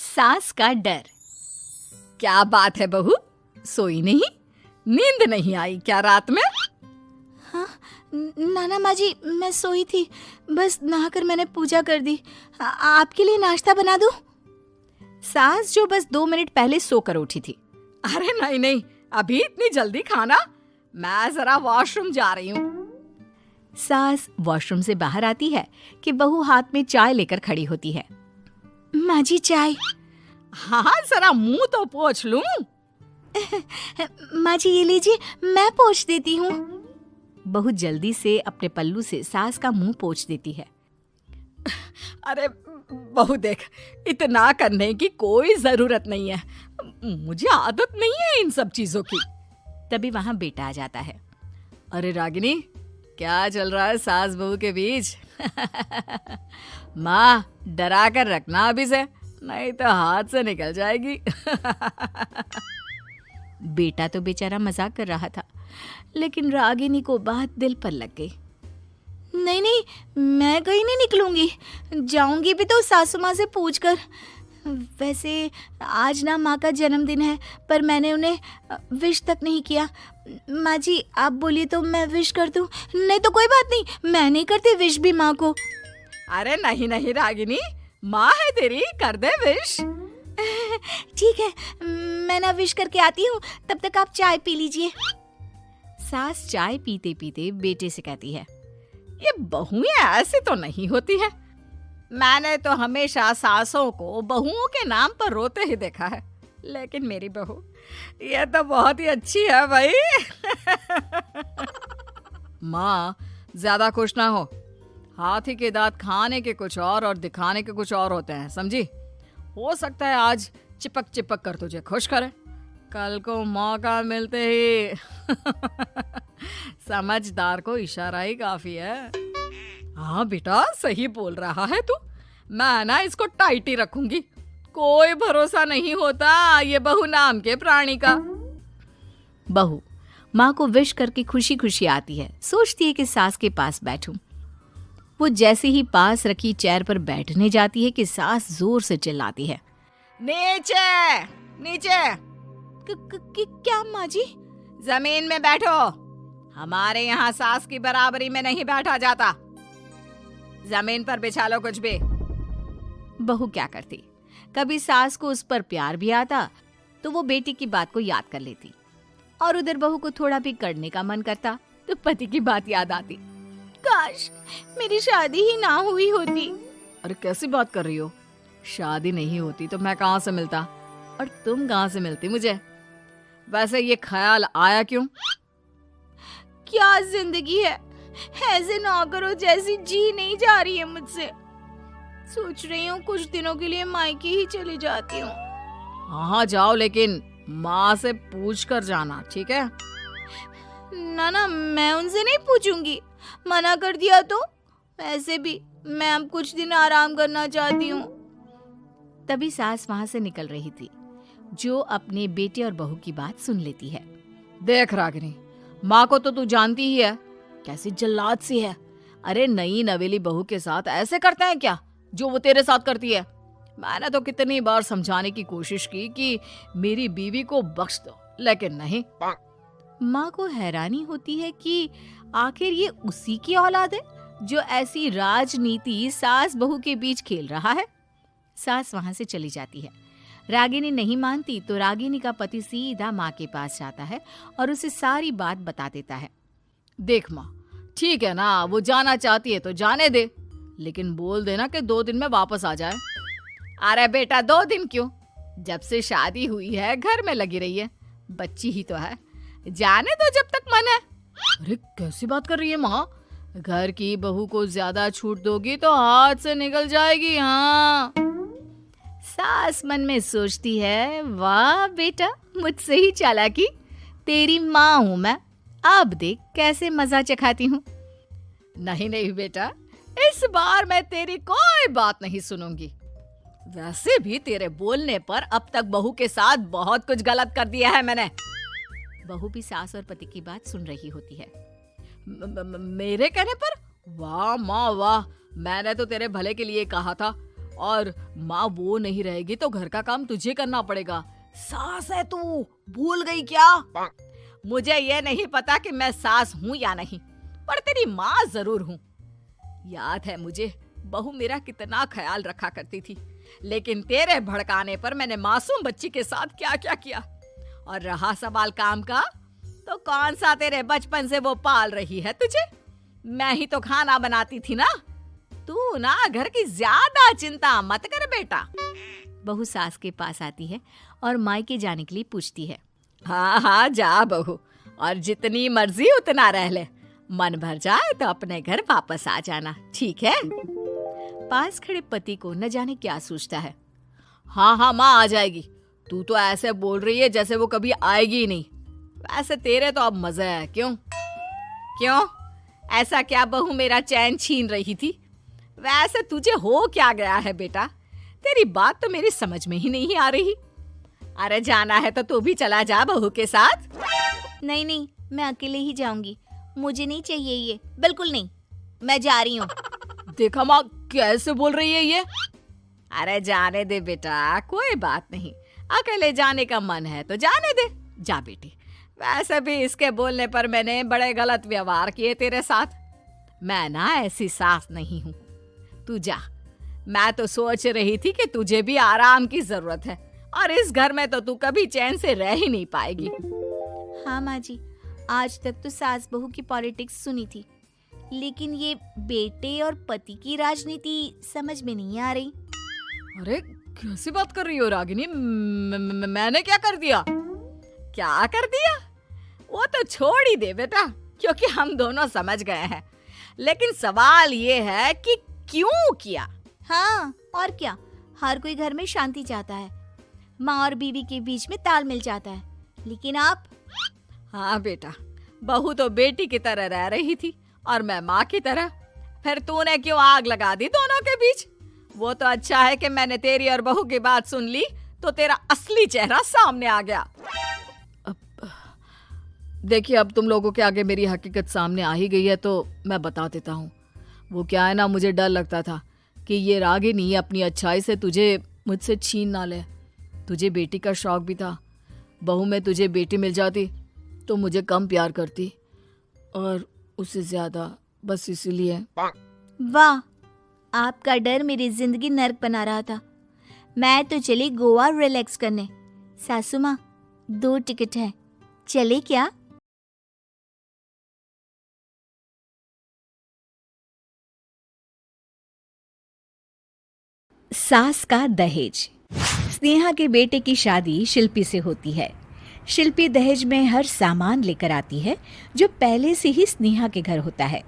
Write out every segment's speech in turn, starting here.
सास का डर। क्या बात है बहू, सोई नहीं? नींद नहीं आई क्या रात में? हाँ नाना माँ जी, मैं सोई थी, बस नहाकर मैंने पूजा कर दी। आपके लिए नाश्ता बना दूं? सास जो बस 2 मिनट पहले सोकर उठी थी। अरे नहीं नहीं, अभी इतनी जल्दी खाना? मैं जरा वॉशरूम जा रही हूँ। सास वॉशरूम से बाहर आती है कि बहू हाथ में चाय लेकर खड़ी होती है। माँ जी चाय। हाँ जरा मुंह तो पोंछ लूं। माँ जी ये लीजिए, मैं पोंछ देती हूँ। बहू जल्दी से अपने पल्लू से सास का मुंह पोंछ देती है। अरे बहू देख, इतना करने की कोई जरूरत नहीं है, मुझे आदत नहीं है इन सब चीजों की। तभी वहां बेटा आ जाता है। अरे रागिनी, क्या चल रहा है सास बहू के बीच? माँ डरा कर रखना अभी से, नहीं तो हाथ से निकल जाएगी। बेटा तो बेचारा मजाक कर रहा था, लेकिन रागिनी को बात दिल पर लग गई। नहीं नहीं, मैं कहीं नहीं निकलूंगी, जाऊंगी भी तो सासू माँ से पूछकर। वैसे आज ना माँ का जन्मदिन है, पर मैंने उन्हें विश तक नहीं किया। माँ जी आप बोलिए तो मैं विश कर दूं? नहीं तो कोई बात नहीं, मैं नहीं करती विश भी माँ को। अरे नहीं नहीं रागिनी, माँ है तेरी, कर दे विश। ठीक है, मैं ना विश करके आती हूँ, तब तक आप चाय पी लीजिए। सास चाय पीते पीते बेटे से कहती है, ये बहुएं ऐसी तो नहीं होती है। मैंने तो हमेशा सासों को बहुओं के नाम पर रोते ही देखा है, लेकिन मेरी बहू ये तो बहुत ही अच्छी है भाई। माँ ज्यादा खुश ना हो, हाथी के दांत खाने के कुछ और दिखाने के कुछ और होते हैं, समझी? हो सकता है आज चिपक चिपक कर तुझे खुश करे, कल को मौका मिलते ही समझदार को इशारा ही काफी है। हाँ बेटा सही बोल रहा है तू, मैं ना इसको टाइट ही रखूंगी, कोई भरोसा नहीं होता ये बहू नाम के प्राणी का। बहू माँ को विश करके खुशी खुशी आती है, सोचती है कि सास के पास बैठूं। वो जैसे ही पास रखी चेयर पर बैठने जाती है कि सास जोर से चिल्लाती है, नीचे नीचे। क्या माँ जी? जमीन में बैठो, हमारे यहाँ सास की बराबरी में नहीं बैठा जाता, जमीन पर बिछा लो कुछ भी। बहू क्या करती, कभी सास को उस पर प्यार भी आता तो वो बेटी की बात को याद कर लेती, और उधर बहू को थोड़ा भी करने का मन करता तो पति की बात याद आती। काश मेरी शादी ही ना हुई होती। अरे कैसी बात कर रही हो, शादी नहीं होती तो मैं कहाँ से मिलता, और तुम कहाँ से मिलती मुझे? वैसे ये ख्याल आया क्यों? क्या जिंदगी है, ऐसे नौकरों जैसी जी नहीं जा रही है मुझसे। सोच रही हूँ कुछ दिनों के लिए मायके ही चली जाती हूँ। हाँ जाओ, लेकिन माँ से पूछ कर जाना, ठीक है? ना मैं उनसे नहीं पूछूंगी, मना कर दिया तो। वैसे भी मैं अब कुछ दिन आराम करना चाहती हूँ। तभी सास वहां से निकल रही थी, जो अपने बेटे और बहू की बात सुन लेती है। देख रागिनी, माँ को तो तू जानती ही है, कैसी जल्लाद सी है। अरे नई नवेली बहू के साथ ऐसे करते हैं क्या जो वो तेरे साथ करती है? मैंने तो कितनी बार समझाने की कोशिश की कि मेरी बीवी को बख्श दो, लेकिन नहीं। माँ को हैरानी होती है कि आखिर ये उसी की औलाद है जो ऐसी राजनीति सास बहू के बीच खेल रहा है। सास वहां से चली जाती है। रागिनी नहीं मानती तो रागिनी का पति सीधा माँ के पास जाता है और उसे सारी बात बता देता है। देख माँ, ठीक है ना, वो जाना चाहती है तो जाने दे, लेकिन बोल देना कि 2 दिन में वापस आ जाए। अरे बेटा 2 दिन क्यों, जब से शादी हुई है घर में लगी रही है, बच्ची ही तो है, जाने दो जब तक मन है। अरे कैसी बात कर रही है माँ, घर की बहू को ज्यादा छूट दोगी तो हाथ से निकल जाएगी। हाँ, सास मन में सोचती है, वाह बेटा मुझसे ही चालाकी, तेरी माँ हूं मैं, अब देख कैसे मजा चखाती हूँ। नहीं नहीं बेटा, इस बार मैं तेरी कोई बात नहीं सुनूंगी। वैसे भी तेरे बोलने पर अब तक बहू के साथ बहुत कुछ गलत कर दिया है मैंने। बहू भी सास और पति की बात सुन रही होती है। मेरे कहने पर? वाह माँ वाह, मैंने तो तेरे भले के लिए कहा था और माँ वो नहीं रहेगी तो घर का काम तुझे करना पड़ेगा। सास है तू, भूल गई क्या? मुझे ये नहीं पता कि मैं सास हूँ या नहीं, पर तेरी माँ जरूर हूँ। याद है मुझे बहू मेरा कितना ख्याल रखा करती थी, लेकिन तेरे भड़काने पर मैंने मासूम बच्ची के साथ क्या क्या किया। और रहा सवाल काम का, तो कौन सा तेरे बचपन से वो पाल रही है तुझे? मैं ही तो खाना बनाती थी ना। तू ना घर की ज्यादा चिंता मत कर बेटा। बहू सास के पास आती है और मायके जाने के लिए पूछती है। हाँ हाँ जा बहू, और जितनी मर्जी उतना रह ले। मन भर जाए तो अपने घर वापस आ जाना, ठीक है? पास खड़े पति को न जाने क्या सोचता है। हाँ हाँ माँ आ जाएगी। तू तो ऐसे बोल रही है जैसे वो कभी आएगी ही नहीं। वैसे तेरे तो अब मजे है। क्यों क्यों ऐसा क्या बहू मेरा चैन छीन रही थी? वैसे तुझे हो क्या गया है बेटा? तेरी बात तो मेरी समझ में ही नहीं आ रही। अरे जाना है तो तू भी चला जा बहू के साथ। नहीं नहीं, मैं अकेले ही जाऊंगी। मुझे नहीं चाहिए ये, बिल्कुल नहीं। मैं जा रही हूँ। देखा माँ कैसे बोल रही है ये। अरे जाने दे बेटा, कोई बात नहीं। अकेले जाने का मन है तो जाने दे। जा बेटी। वैसे भी इसके बोलने पर मैंने बड़े गलत व्यवहार किए तेरे साथ। मैं ना ऐसी सास नहीं हूँ। तू जा। मैं तो सोच रही थी कि तुझे भी आराम की जरूरत है, और इस घर में तो तू कभी चैन से रह ही नहीं पाएगी। हाँ माँ जी, आज तक तो सास बहू की पॉलिटिक्स सुनी थी, लेकिन ये बेटे और पति की राजनीति समझ में नहीं आ रही। अरे कैसी बात कर रही हो रागिनी? मैंने क्या कर दिया? क्या कर दिया? वो तो छोड़ ही दे बेटा, क्योंकि हम दोनों समझ गए हैं। लेकिन सवाल ये है कि क्यों किया? हाँ और क्या, हर कोई घर में शांति चाहता है, माँ और बीवी के बीच में तालमेल चाहता है, लेकिन आप? हाँ बेटा, बहू तो बेटी की तरह रह रही थी और मैं माँ की तरह। फिर तूने क्यों आग लगा दी दोनों के बीच? वो तो अच्छा है कि मैंने तेरी और बहू की बात सुन ली, तो तेरा असली चेहरा सामने आ गया। देखिए, अब तुम लोगों के आगे मेरी हकीकत सामने आ ही गई है तो मैं बता देता हूँ। वो क्या है ना, मुझे डर लगता था कि ये रागिनी अपनी अच्छाई से तुझे मुझसे छीन ना ले। तुझे बेटी का शौक भी था। बहू में तुझे बेटी मिल जाती तो मुझे कम प्यार करती, और उससे ज्यादा, बस इसीलिए। वाह, आपका डर मेरी जिंदगी नर्क बना रहा था। मैं तो चली गोवा रिलैक्स करने। सासू माँ, 2 टिकट है, चले क्या? सास का दहेज। स्नेहा के बेटे की शादी शिल्पी से होती है। शिल्पी दहेज में हर सामान लेकर आती है जो पहले से ही स्नेहा के घर होता है।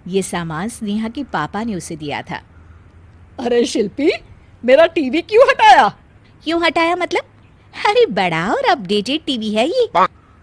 ये सामान स्नेहा के पापा ने उसे दिया था। अरे शिल्पी, मेरा टीवी क्यों हटाया? क्यों हटाया मतलब? अरे बड़ा और अपडेटेड टीवी है ये।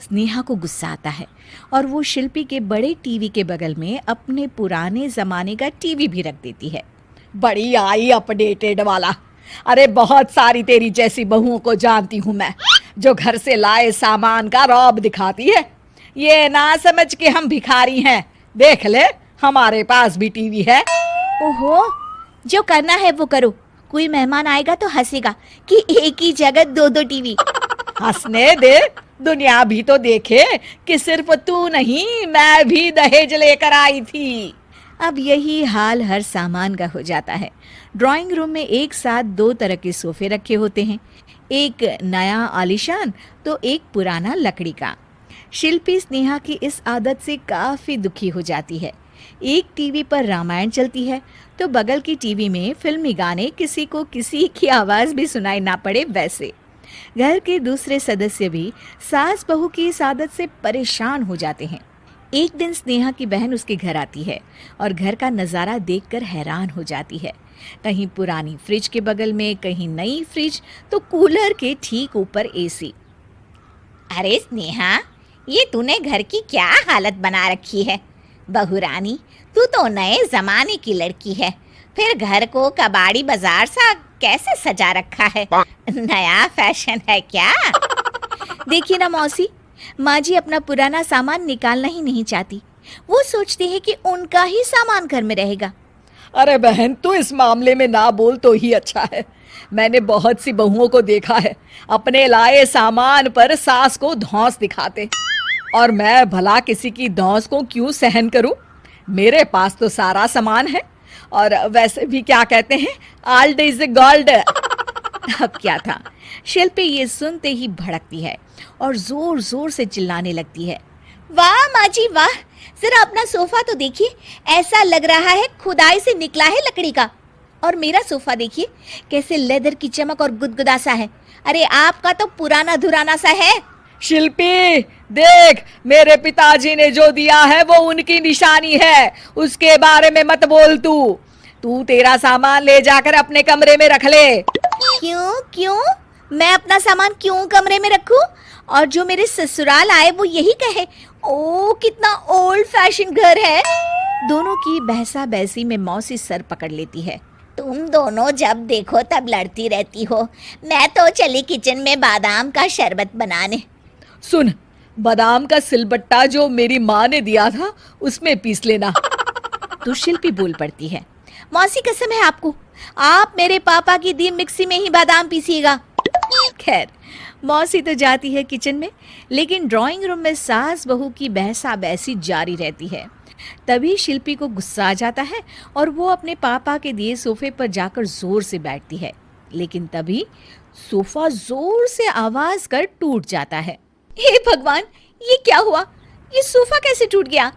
स्नेहा को गुस्सा आता है और वो शिल्पी के बड़े टीवी के बगल में अपने पुराने जमाने का टीवी भी रख देती है। बड़ी आई अपडेटेड वाला। अरे बहुत सारी तेरी जैसी बहुओं को जानती हूँ मैं, जो घर से लाए सामान का रौब दिखाती है। ये ना समझ के हम भिखारी हैं। देख ले, हमारे पास भी टीवी है। ओहो, जो करना है वो करो। कोई मेहमान आएगा तो हंसेगा कि एक ही जगह 2 टीवी। हंसने दे, दुनिया भी तो देखे कि सिर्फ तू नहीं, मैं भी दहेज लेकर आई थी। अब यही हाल हर सामान का हो जाता है। ड्राइंग रूम में एक साथ 2 तरह के सोफे रखे होते हैं, एक नया आलीशान तो एक पुराना लकड़ी का। शिल्पी स्नेहा की इस आदत से काफी दुखी हो जाती है। एक टीवी पर रामायण चलती है तो बगल की टीवी में फिल्मी गाने, किसी को किसी की आवाज भी सुनाई ना पड़े वैसे। घर के दूसरे सदस्य भी सास बहू की इस आदत से परेशान हो जाते हैं। एक दिन स्नेहा की बहन उसके घर आती है और घर का नज़ारा देखकर हैरान हो जाती है। कहीं पुरानी फ्रिज के बगल में, कहीं नई फ्रिज, तो कूलर के ठीक ऊपर एसी। अरे स्नेहा, ये तूने घर की क्या हालत बना रखी है? बहू रानी, तू तो नए जमाने की लड़की है, फिर घर को कबाड़ी बाजार सा कैसे सजा रखा है? नया फैशन है क्या? देखिए ना मौसी, माँ जी अपना पुराना सामान निकालना ही नहीं चाहती। वो सोचते हैं कि उनका ही सामान घर में रहेगा। अरे बहन, तू इस मामले में ना बोल तो ही अच्छा है। मैंने बहुत सी बहुओं को देखा है अपने लाए सामान पर सास को धौंस दिखाते, और मैं भला किसी की धौंस को क्यों सहन करूं? मेरे पास तो सारा सामान है, और वैसे भी क्या कहते हैं, ऑल्ड इज गोल्ड। अब क्या था, शिल्पी ये सुनते ही भड़कती है और जोर जोर से चिल्लाने लगती है। वाह माँ जी वाह, जरा अपना सोफा तो देखिए, ऐसा लग रहा है खुदाई से निकला है लकड़ी का। और मेरा सोफा देखिए कैसे लेदर की चमक और गुदगुदा सा है। अरे आपका तो पुराना धुराना सा है। शिल्पी देख, मेरे पिताजी ने जो दिया है वो उनकी निशानी है, उसके बारे में मत बोल। तू तेरा सामान ले जाकर अपने कमरे में रख ले। क्यों क्यों? मैं अपना सामान क्यों कमरे में रखूं? और जो मेरे ससुराल आए वो यही कहे, ओ कितना ओल्ड फैशन घर है। दोनों की बहसा बहसी में मौसी सर पकड़ लेती है। तुम दोनों जब देखो तब लड़ती रहती हो। मैं तो चली किचन में बादाम का शरबत बनाने। सुन, बादाम का सिलबट्टा जो मेरी माँ ने दिया था उसमें पीस लेना। तो शिल्पी बोल पड़ती है। मौसी कसम है आपको, आप मेरे पापा की दी मिक्सी में ही बादाम पीसिएगा। खैर, मौसी तो जाती है किचन में, लेकिन ड्राइंग रूम में सास बहू की बहसा बहसी जारी रहती है। तभी शिल्पी को गुस्सा आ जाता है और वो अपने पापा के दिए सोफे पर जाकर जोर से बैठती है, लेकिन तभी सोफा जोर से आवाज कर टूट जाता है। हे भगवान, ये क्या हुआ? ये सोफा कैसे टूट गया?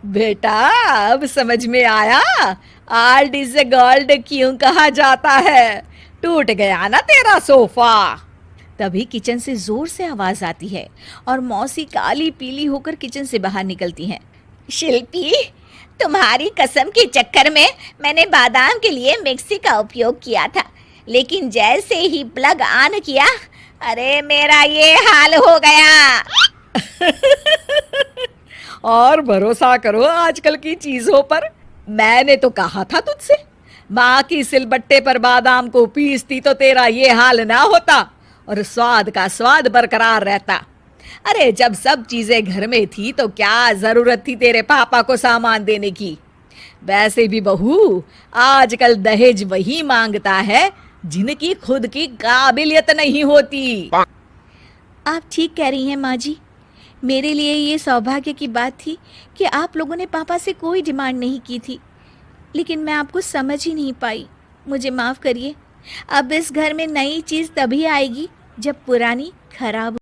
बेटा, अब समझ में आया ओल्ड इज गोल्ड क्यों कहा जाता है। टूट गया ना तेरा सोफा। तभी किचन से जोर से आवाज आती है और मौसी काली पीली होकर किचन से बाहर निकलती हैं। शिल्पी, तुम्हारी कसम के चक्कर में मैंने बादाम के लिए मिक्सी का उपयोग किया था, लेकिन जैसे ही प्लग ऑन किया, अरे मेरा ये हाल हो गया। और भरोसा करो आजकल की चीजों पर। मैंने तो कहा था तुझसे, माँ की सिलबट्टे पर बादाम को पीसती तो तेरा ये हाल ना होता और स्वाद का स्वाद बरकरार रहता। अरे जब सब चीजें घर में थी तो क्या जरूरत थी तेरे पापा को सामान देने की। वैसे भी बहू, आजकल दहेज वही मांगता है जिनकी खुद की काबिलियत नहीं होती। आप ठीक कह रही हैं माँ जी। मेरे लिए ये सौभाग्य की बात थी कि आप लोगों ने पापा से कोई डिमांड नहीं की थी, लेकिन मैं आपको समझ ही नहीं पाई। मुझे माफ़ करिए। अब इस घर में नई चीज़ तभी आएगी जब पुरानी खराब